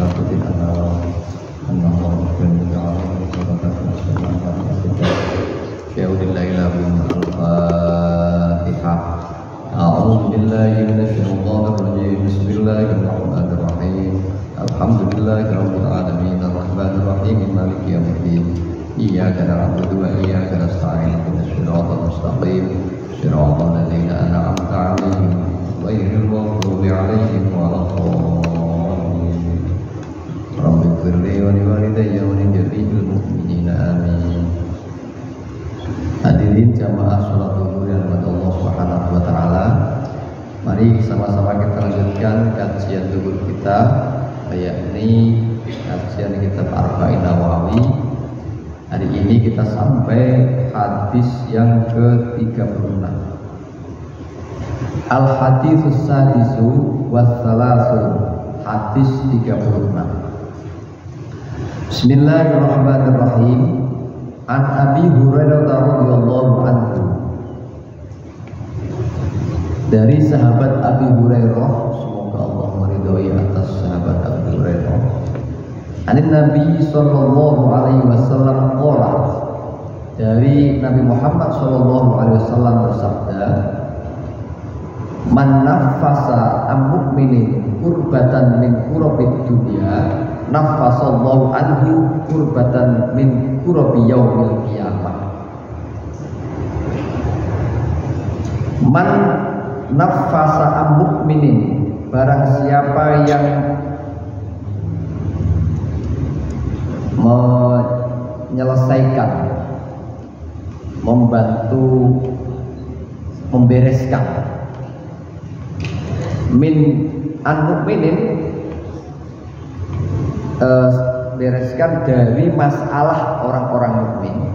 satu tidak Allah Al-Fatihah. A'udzu billahi minasy syaithanir rajim. Bismillahirrahmanirrahim. Alhamdulillahirabbil alamin arrahmanir rahim maliki yaumiddin. Iyyaka na'budu wa iyyaka nasta'in. Ihdinas siratal mustaqim. Siratal ladzina an'amta 'alaihim ghairil maghdubi 'alaihim waladdallin. Rabbighfir li wa liwalidayya wa lil mu'minina amin. Hadirin jamaah salat zuhur yang dirahmati Allah Subhanahu wa taala. Mari sama-sama kita lanjutkan kajian zuhur kita, yakni kajian kitab Arba'in Nawawi. Hari ini kita sampai hadis yang ke-36. Al-haditsus sadisu wassalasun, hadis 36. Bismillahirrahmanirrahim. An Abi Hurairah radhiyallahu anhu, dari sahabat Abi Hurairah, semoga Allah meridhai atas sahabat Abi Hurairah. Anin Nabi sallallahu alaihi wasallam qala, dari Nabi Muhammad sallallahu alaihi wasallam bersabda, man nafasa am mu'minin kurbatan min kurabid dunya nafasallahu anhu kurbatan min kurabi yaumil qiyamah. Man nafasa am mu'minin, barang siapa yang menyelesaikan, membantu, membereskan min an mu'minin, bereskan dari masalah orang-orang mukmin,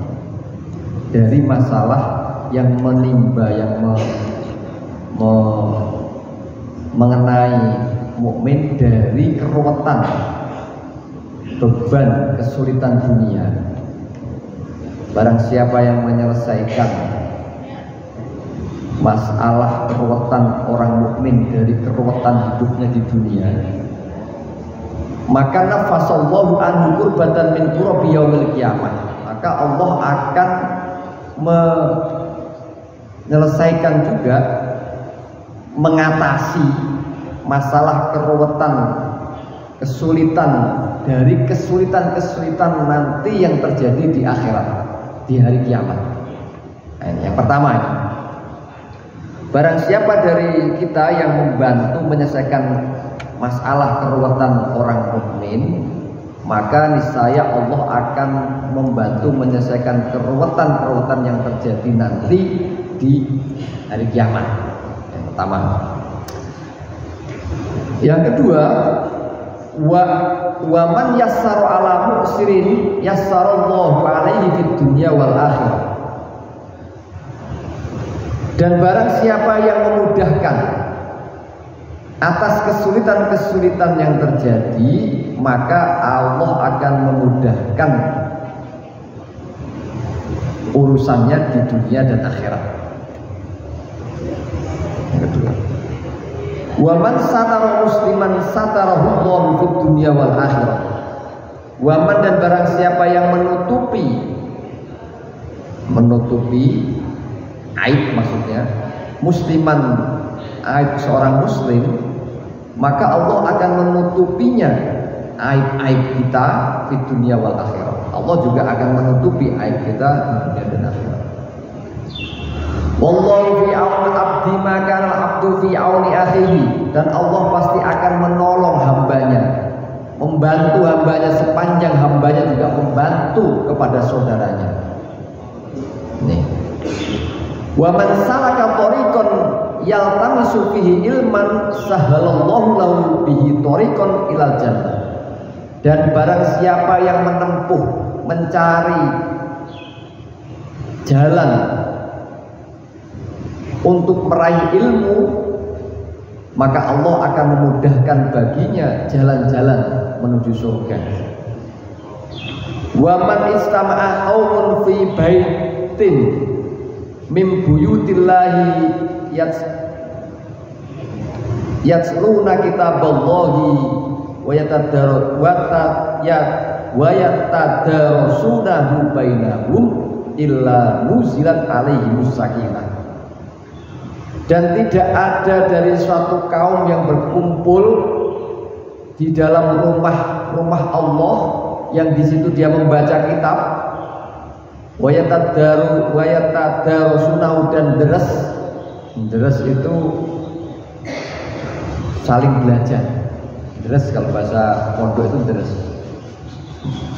dari masalah yang menimba, yang mengenai mukmin dari keruwetan, beban, kesulitan dunia. Barang siapa yang menyelesaikan masalah keruwetan orang mukmin dari keruwetan hidupnya di dunia, maka nafasallahu anhu kurbatan min kurabi yaumil qiyamah, maka Allah akan menyelesaikan juga, mengatasi masalah keruwetan, kesulitan dari kesulitan-kesulitan nanti yang terjadi di akhirat, di hari kiamat. Nah, ini yang pertama ini. Barang siapa dari kita yang membantu menyelesaikan masalah keruwetan orang mukmin, maka niscaya Allah akan membantu menyelesaikan keruwetan-keruwetan yang terjadi nanti di hari kiamat. Yang pertama. Yang kedua, wa man yassara ala mu'sirin yassarallahu alaihi fid dunya wal akhirah. Dan barang siapa yang memudahkan atas kesulitan-kesulitan yang terjadi, maka Allah akan memudahkan urusannya di dunia dan akhirat. Yang kedua, wa man satara musliman satarahu Allahu fid dunya wal akhirah. Wa man, dan barang siapa yang menutupi aib, maksudnya musliman, aib seorang muslim, maka Allah akan menutupinya aib-aib kita di dunia wal akhirah. Allah juga akan menutupi aib kita di dunia dan akhirat. Wallahu fi auni abdi ma kana abdu fi auni akhihi, dan Allah pasti akan menolong hambanya, membantu hambanya sepanjang hambanya juga membantu kepada saudaranya. Nih. Wa man salaka thariqan yaltamisu fihi ilman sahalallahu lahu bihi thariqan ilal jannah. Dan barang siapa yang menempuh, mencari jalan untuk meraih ilmu, maka Allah akan memudahkan baginya jalan-jalan menuju surga. Wa man istama'a qaumun fi baitin min buyutillahi yatluna kitaballahi wa yatadarasunahu bainahum illa nuzilat alaihimus sakinah. Dan tidak ada dari suatu kaum yang berkumpul di dalam rumah Allah yang di situ dia membaca kitab, wa yatadarasunahu, dan deres itu saling belajar. Deres kalau bahasa pondok itu deres,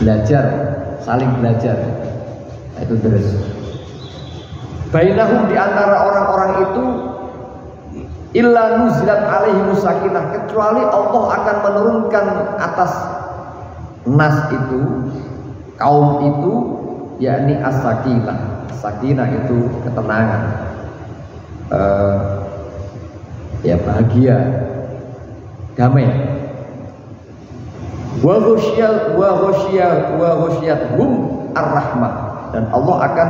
belajar, saling belajar, itu deres. Bainahum, di antara orang-orang itu, illa nuzilat alaihimus sakinah, kecuali Allah akan menurunkan atas nas itu, kaum itu, yakni as-sakinah. Sakinah itu ketenangan, ya bahagia, damai. Wa ghasyiyatuhum ar-rahmah, dan Allah akan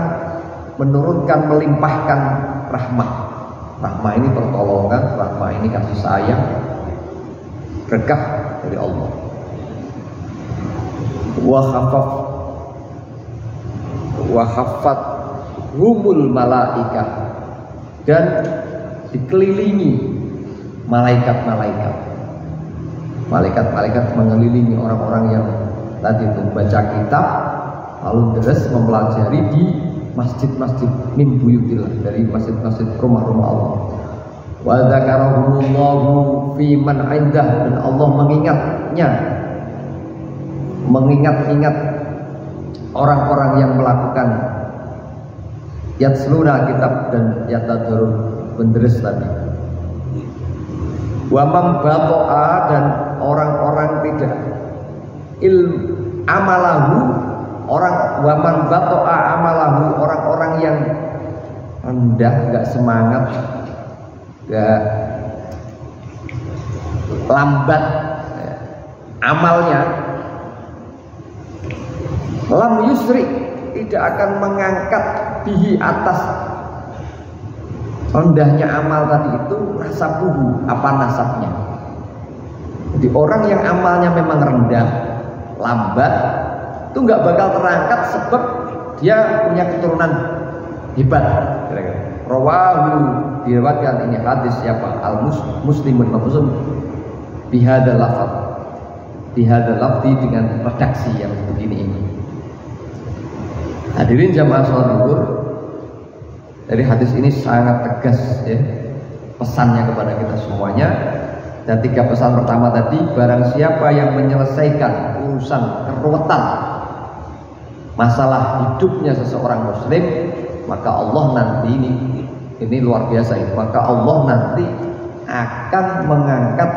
menurunkan, melimpahkan rahmah. Rahmah ini pertolongan, rahmah ini kasih sayang, berkah dari Allah. Wa khaffat humul malaikah, dan dikelilingi malaikat-malaikat. Malaikat-malaikat mengelilingi orang-orang yang tadi itu membaca kitab, lalu terus mempelajari di masjid-masjid min buyutillah, dari masjid-masjid rumah-rumah Allah. Wa dzakarahumullahu fi man 'indah, dan Allah mengingat orang-orang yang melakukan yatsluna kitab dan yatadarun, benderes tadi. Wa man bata'a, dan orang-orang tidak amalahu, waman bato'a amalahu, orang-orang yang rendah, gak semangat, gak lambat amalnya, lam yusri, tidak akan mengangkat bihi, atas rendahnya amal tadi itu, nasabuhu, apa nasabnya. Jadi orang yang amalnya memang rendah, lambat, itu nggak bakal terangkat sebab dia punya keturunan hebat. Rawahu, diriwayatkan ini hadis siapa? Muslimun bihadzal lafzi, dengan redaksi yang begini ini. Hadirin jamaah salat zuhur, dari hadis ini sangat tegas ya, pesannya kepada kita semuanya. Dan 3 pesan pertama tadi, barang siapa yang menyelesaikan urusan keruwetan masalah hidupnya seseorang muslim, maka Allah nanti ini luar biasa ini, maka Allah nanti akan mengangkat,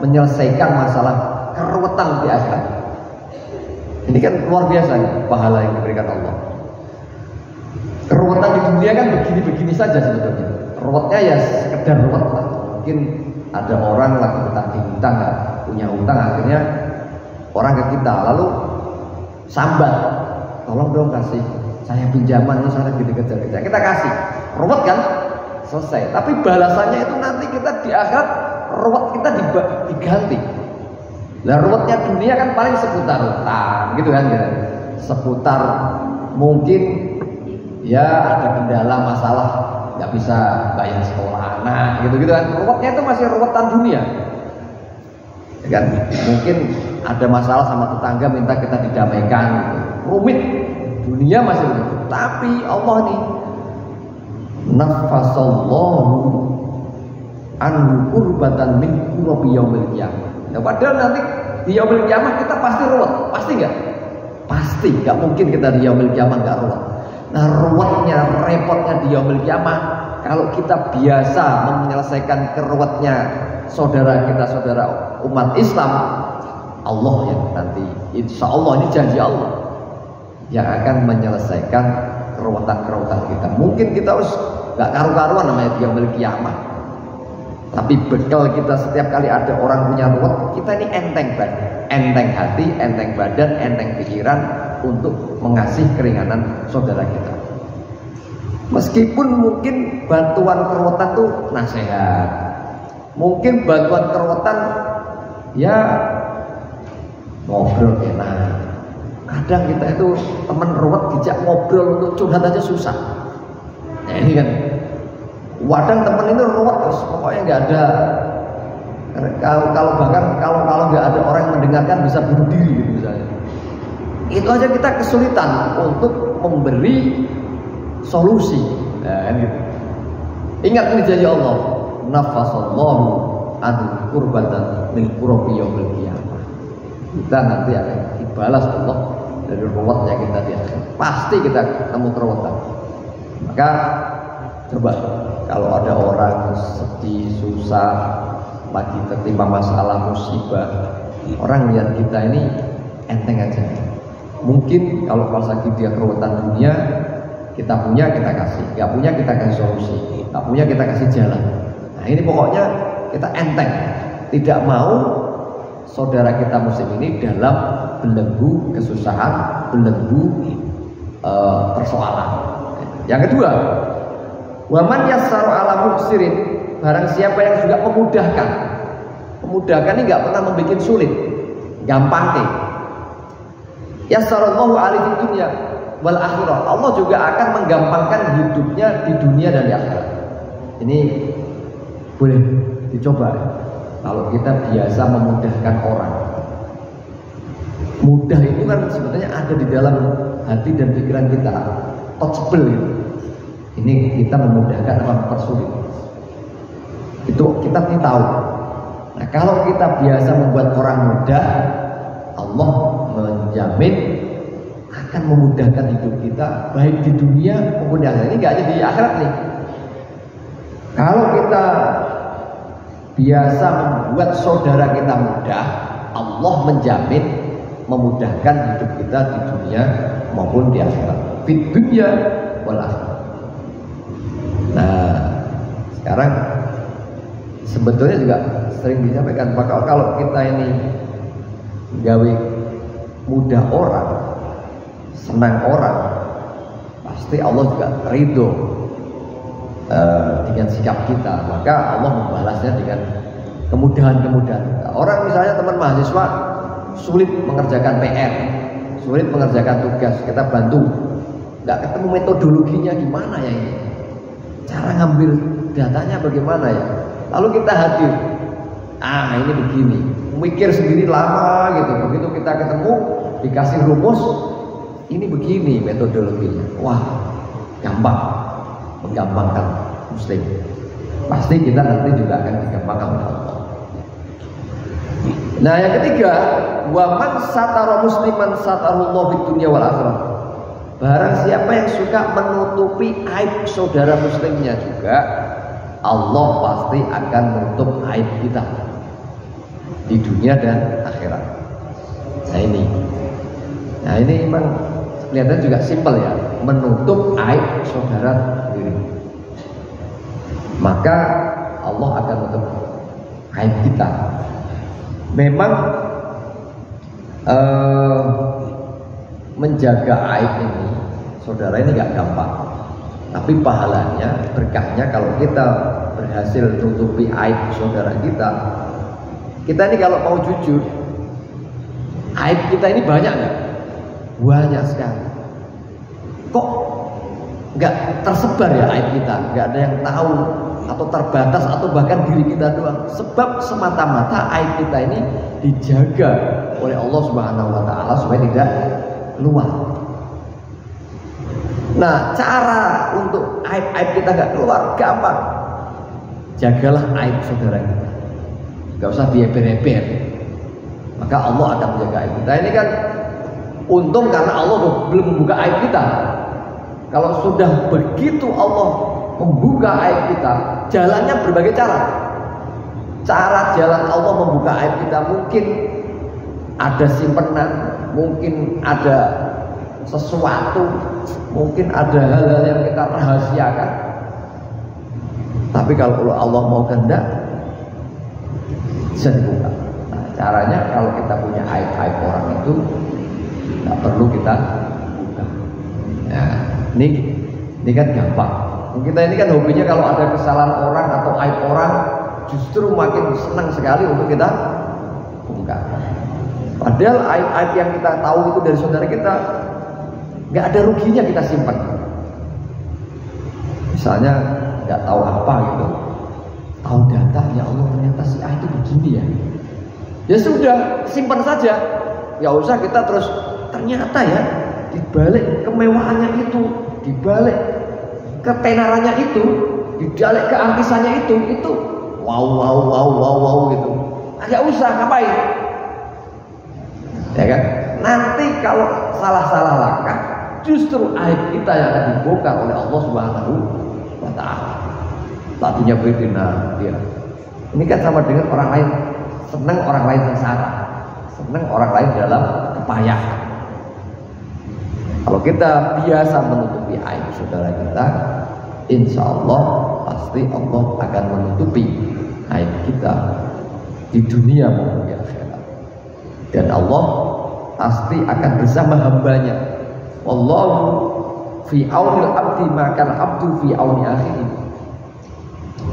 menyelesaikan masalah keruwetan di akhirat. Ini kan luar biasa nih, pahala yang diberikan Allah. Keruwetan di dunia kan begini-begini saja sebetulnya. Ruwetnya ya sekedar ruwet lah. Mungkin ada orang lagi tagih hutang, nggak punya hutang, akhirnya orang ke kita, lalu sambat, tolong dong kasih saya pinjaman, ini saya gitu kejar-kejar, kita kasih, ruwet kan, selesai. Tapi balasannya itu nanti kita di akhirat, ruwet kita diganti. Lah ruwetnya dunia kan paling seputar hutang, gitu kan, gitu. Seputar mungkin ya ada kendala masalah, nggak bisa bayar sekolah anak, gitu-gitu kan. Ruwetnya itu masih ruwetan dunia, ya kan? Mungkin ada masalah sama tetangga, minta kita didamaikan, gitu. Rumit, dunia masih rumit. Tapi Allah nih, nafasallahu anhu kurbatan min kurabi yaumil qiyamah. Ya, padahal nanti di yaumil qiyamah kita pasti ruwet, pasti nggak? Pasti, nggak mungkin kita di yaumil qiyamah nggak ruwet. Nah, ruwetnya, repotnya di yaumil qiyamah, kalau kita biasa menyelesaikan keruwetnya saudara kita, saudara umat Islam, Allah yang nanti, insya Allah, ini janji Allah, yang akan menyelesaikan keruwetan-keruwetan kita. Mungkin kita harus nggak karu-karuan namanya di yaumil qiyamah, tapi bekal kita setiap kali ada orang punya ruwet, kita ini enteng badan, enteng hati, enteng badan, enteng pikiran untuk mengasih keringanan saudara kita. Meskipun mungkin bantuan keruwetan itu nasihat, mungkin bantuan keruwetan ya ngobrol enak. Kadang kita itu teman ruwet dijak ngobrol untuk curhat aja susah. Nah ini kan, kadang teman itu ruwet terus, pokoknya nggak ada. Kalau nggak ada orang yang mendengarkan bisa bunuh diri gitu misalnya. Itu aja kita kesulitan untuk memberi solusi. Nah, gitu. Ingat ini janji Allah, nafasallahu anhu qurbatan min qurbi yaumil qiyamah. Kita nanti akan dibalas Allah dari ruwetnya kita di akhir. Pasti kita ketemu keruwetan. Maka coba kalau ada orang sedih, susah, lagi tertimpa masalah musibah, orang lihat kita ini enteng aja. Mungkin kalau pas lagi dia keruwetan dunia, kita punya kita kasih, nggak punya kita kasih solusi, nggak punya kita kasih jalan. Nah ini pokoknya kita enteng, tidak mau saudara kita muslim ini dalam belenggu kesusahan, belenggu persoalan. Yang kedua, waman yassara ala muksirin, barang siapa yang juga memudahkan. Memudahkan ini nggak pernah membuat sulit, gampang deh. Yassarallahu alaihi dunya wal akhirah. Allah juga akan menggampangkan hidupnya di dunia dan di akhirat. Ini boleh dicoba kalau kita biasa memudahkan orang. Mudah itu kan sebenarnya ada di dalam hati dan pikiran kita, touchable gitu. Ini kita memudahkan apa mempersulit, itu kita tahu. Nah kalau kita biasa membuat orang mudah, Allah menjamin akan memudahkan hidup kita baik di dunia maupun di akhirat. Ini nggak hanya di akhirat nih. Kalau kita biasa membuat saudara kita mudah, Allah menjamin memudahkan hidup kita di dunia maupun di akhirat. Di dunia wal akhirat. Nah, sekarang sebetulnya juga sering disampaikan, maka kalau kita ini gawe mudah orang, senang orang, pasti Allah juga ridho dengan sikap kita. Maka Allah membalasnya dengan kemudahan-kemudahan. Orang misalnya teman mahasiswa sulit mengerjakan PR, sulit mengerjakan tugas, kita bantu, nggak ketemu metodologinya gimana ya ini, cara ngambil datanya bagaimana ya, lalu kita hadir, ini begini, mikir sendiri lama gitu. Begitu kita ketemu dikasih rumus, ini begini metodologinya, wah gampang, menggampangkan muslim. Pasti kita nanti juga akan digampangkan oleh Allah. Nah yang ketiga, wa man satara musliman satarullahu fid dunya wal akhirah. Barang siapa yang suka menutupi aib saudara muslimnya juga, Allah pasti akan menutup aib kita di dunia dan akhirat. Nah ini memang kelihatan juga simpel ya, menutup aib saudara sendiri. Maka Allah akan menutup aib kita. Memang menjaga aib ini, saudara, ini gak gampang. Tapi pahalanya, berkahnya kalau kita berhasil tutupi aib saudara kita. Kita ini kalau mau jujur, aib kita ini banyak nggak? Banyak sekali. Kok nggak tersebar ya aib kita? Nggak ada yang tahu, atau terbatas, atau bahkan diri kita doang. Sebab semata-mata aib kita ini dijaga oleh Allah Subhanahu wa Ta'ala supaya tidak keluar. Nah, cara untuk aib-aib kita nggak keluar gampang. Jagalah aib saudara kita, nggak usah beber-beber. Maka Allah akan menjaga aib kita. Ini kan untung karena Allah belum membuka aib kita. Kalau sudah begitu Allah membuka aib kita, jalannya berbagai cara. Cara jalan Allah membuka aib kita, mungkin ada simpenan, mungkin ada sesuatu, mungkin ada hal-hal yang kita rahasiakan. Tapi kalau Allah mau kehendak, bisa dibuka. Nah, caranya kalau kita punya aib-aib orang itu nggak perlu kita buka. Nah, ini kan gampang. Kita ini kan hobinya kalau ada kesalahan orang atau aib orang, justru makin senang sekali untuk kita buka. Padahal aib-aib yang kita tahu itu dari saudara kita, nggak ada ruginya kita simpan. Misalnya nggak tahu apa gitu, tahu data, ya Allah ternyata si A itu begini ya. Ya sudah, simpan saja. Ya usah kita terus ternyata ya dibalik kemewahannya itu, dibalik ketenarannya itu, dibalik keartisannya itu wow gitu. Nggak usah ngapain. Ya kan? Nanti kalau salah-salah langkah, justru aib kita yang akan dibongkar oleh Allah Subhanahu wa Ta'ala. Tadinya berdina dia. Ini kan sama dengan orang lain senang orang lain sengsara, senang orang lain dalam kepayahan. Kalau kita biasa menutupi aib saudara kita, insya Allah pasti Allah akan menutupi aib kita di dunia maupun di akhirat. Dan Allah pasti akan bersama hambanya. Wallahu fi aunil abdi maka abdu fi auni akhihi.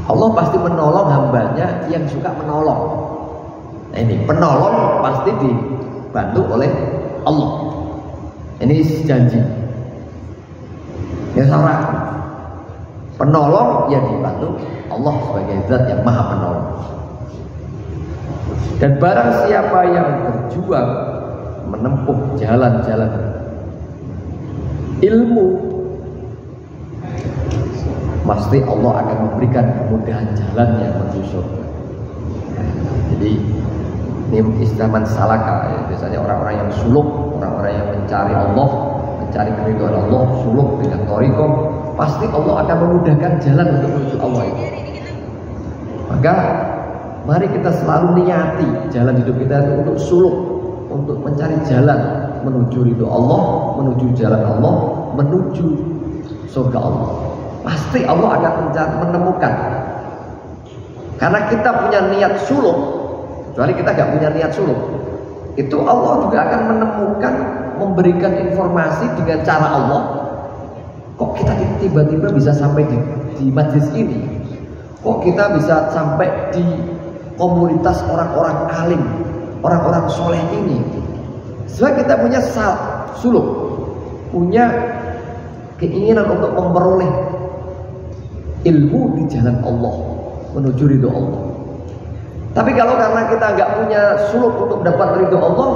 Allah pasti menolong hambanya yang suka menolong. Nah ini penolong pasti dibantu oleh Allah. Ini janji. Ya salah. Penolong ya dibantu Allah sebagai zat yang maha penolong. Dan barang siapa yang berjuang menempuh jalan-jalan ilmu, pasti Allah akan memberikan kemudahan jalannya menuju surga. Jadi ini istilah salaka ya. Biasanya orang-orang yang suluk, orang-orang yang mencari Allah, mencari keridhaan Allah, suluk dengan thariqah, pasti Allah akan memudahkan jalan untuk menuju Allah itu. Maka mari kita selalu niati jalan hidup kita itu untuk suluk, untuk mencari jalan menuju ridho Allah, menuju jalan Allah, menuju surga Allah. Pasti Allah akan menemukan. Karena kita punya niat suluk, kecuali kita gak punya niat suluk, itu Allah juga akan menemukan, memberikan informasi dengan cara Allah. Kok kita tiba-tiba bisa sampai di majlis ini? Kok kita bisa sampai di komunitas orang-orang alim, orang-orang soleh ini? Sebab kita punya suluk, punya keinginan untuk memperoleh ilmu di jalan Allah, menuju ridho Allah. Tapi kalau karena kita nggak punya suluk untuk dapat ridho Allah,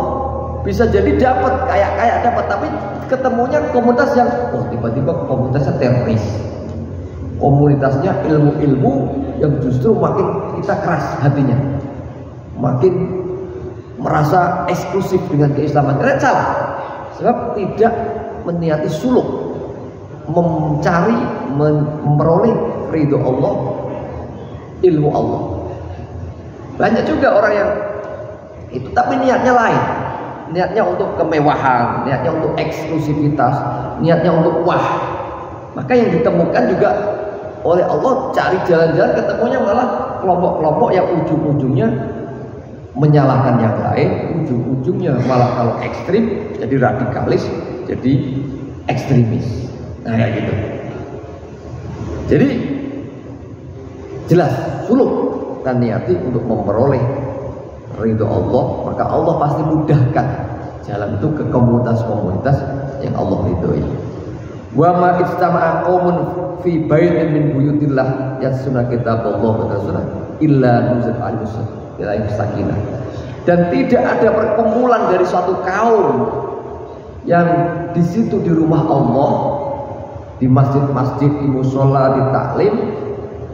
bisa jadi dapat kayak dapat, tapi ketemunya komunitas yang tiba-tiba komunitasnya teroris, komunitasnya ilmu-ilmu yang justru makin kita keras hatinya, makin merasa eksklusif dengan keislaman. Karena salah, sebab tidak meniati suluk, mencari, memperoleh ridho Allah, ilmu Allah. Banyak juga orang yang itu tapi niatnya lain, niatnya untuk kemewahan, niatnya untuk eksklusivitas, niatnya untuk wah. Maka yang ditemukan juga oleh Allah, cari jalan-jalan ketemunya malah kelompok-kelompok yang ujung-ujungnya menyalahkan yang lain, ujung-ujungnya malah kalau ekstrim jadi radikalis, jadi ekstremis. Nah kayak gitu. Jadi jelas suluk dan niati untuk memperoleh ridho Allah, maka Allah pasti mudahkan jalan itu ke komunitas-komunitas yang Allah ridhoi. Wa ma ijtama'a qaumun fi baitin min buyutillah yatsuna kitaballah wa rasulullah illa nuzil alaihi sakinah. Dan tidak ada perkumpulan dari suatu kaum yang di situ di rumah Allah, di masjid-masjid, di mushola, di taklim,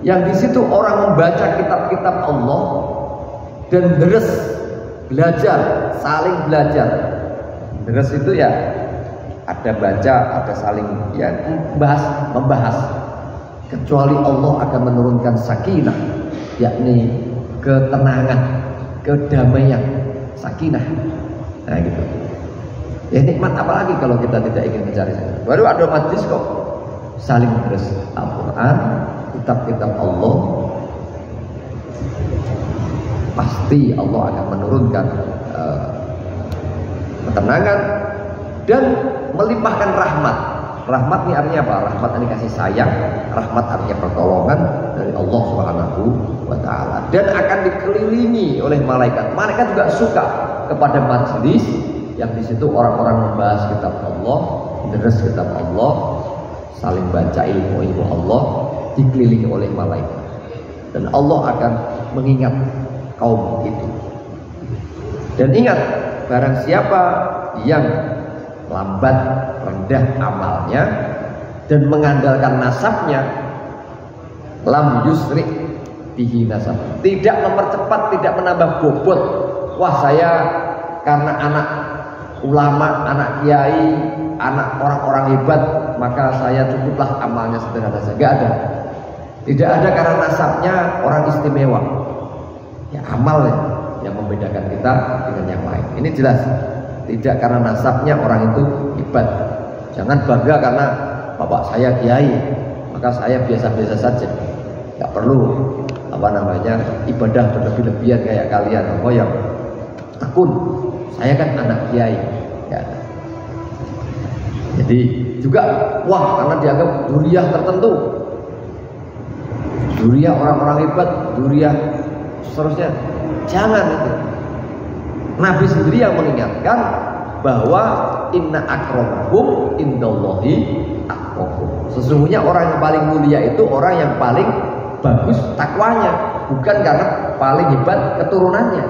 yang di situ orang membaca kitab-kitab Allah dan deres belajar, saling belajar. Deres itu ya ada baca, ada saling ya membahas. Kecuali Allah akan menurunkan sakinah, yakni ketenangan, kedamaian, sakinah. Nah gitu. Ya nikmat apalagi kalau kita tidak ingin mencari sakinah. Baru ada majlis kok saling deres Al-Quran, kitab-kitab Allah, pasti Allah akan menurunkan ketenangan dan melimpahkan rahmat. Rahmat ini artinya apa? Rahmat ini kasih sayang, rahmat artinya pertolongan dari Allah Subhanahu wa Ta'ala, dan akan dikelilingi oleh malaikat. Malaikat juga suka kepada majelis yang di situ orang-orang membahas kitab Allah, deres kitab Allah, saling baca ilmu Allah, dikelilingi oleh malaikat. Dan Allah akan mengingat kaum itu. Dan ingat, barang siapa yang lambat, rendah amalnya dan mengandalkan nasabnya, lam yusri bihi nasab, tidak mempercepat, tidak menambah bobot. Wah, saya karena anak ulama, anak kiai, anak orang-orang hebat, maka saya cukuplah amalnya sederhana saja. Gak ada. Tidak ada karena nasabnya orang istimewa. Ya, amal yang membedakan kita dengan yang lain. Ini jelas. Tidak karena nasabnya orang itu hebat. Jangan bangga karena bapak saya kiai, maka saya biasa-biasa saja. Gak perlu ibadah berlebih-lebihan kayak kalian. Oh yang tekun, saya kan anak kiai. Ya. Jadi juga wah, karena dianggap duriah tertentu, duriah orang-orang hebat, duriah seterusnya. Jangan itu. Nabi sendiri yang mengingatkan bahwa inna akramakum indallahi atqakum. Sesungguhnya orang yang paling mulia itu orang yang paling bagus takwanya, bukan karena paling hebat keturunannya.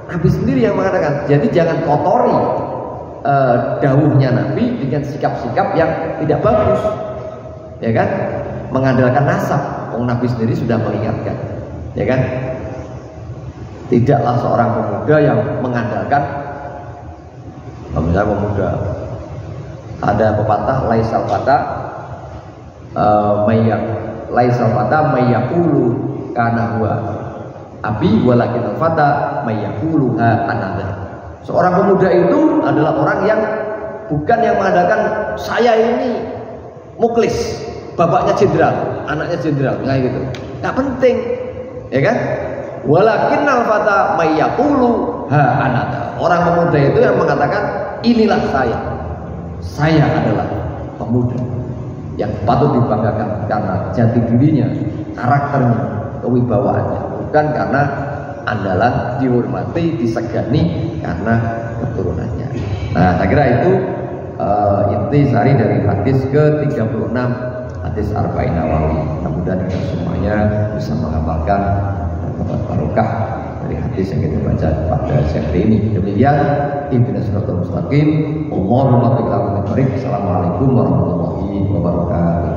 Nabi sendiri yang mengatakan. Jadi jangan kotori dawuhnya Nabi dengan sikap-sikap yang tidak bagus, ya kan? Mengandalkan nasab. Nabi sendiri sudah mengingatkan, ya kan? Tidaklah seorang pemuda yang mengandalkan, misalnya pemuda, ada pepatah laisal fata mayyaqulu kana huwa abi walakin fata mayyaquluha anadha. Seorang pemuda itu adalah orang yang bukan yang mengandalkan saya ini muklis, bapaknya jenderal, anaknya jenderal, kayak gitu. Nggak penting, ya kan? Walakinnal fata mayyaqulu ha anata. Orang pemuda itu yang mengatakan inilah saya adalah pemuda yang patut dibanggakan karena jati dirinya, karakternya, kewibawaannya, bukan karena andalan, dihormati, disegani karena keturunannya. Nah, saya kira itu inti sari dari hadis ke-36, hadis Arba'in Nawawi. Mudah-mudahan kita semuanya bisa mengamalkan dapat barokah dari hadis yang kita baca pada siang hari ini. Demikian ihdinas siratal mustaqim. Assalamualaikum warahmatullahi wabarakatuh.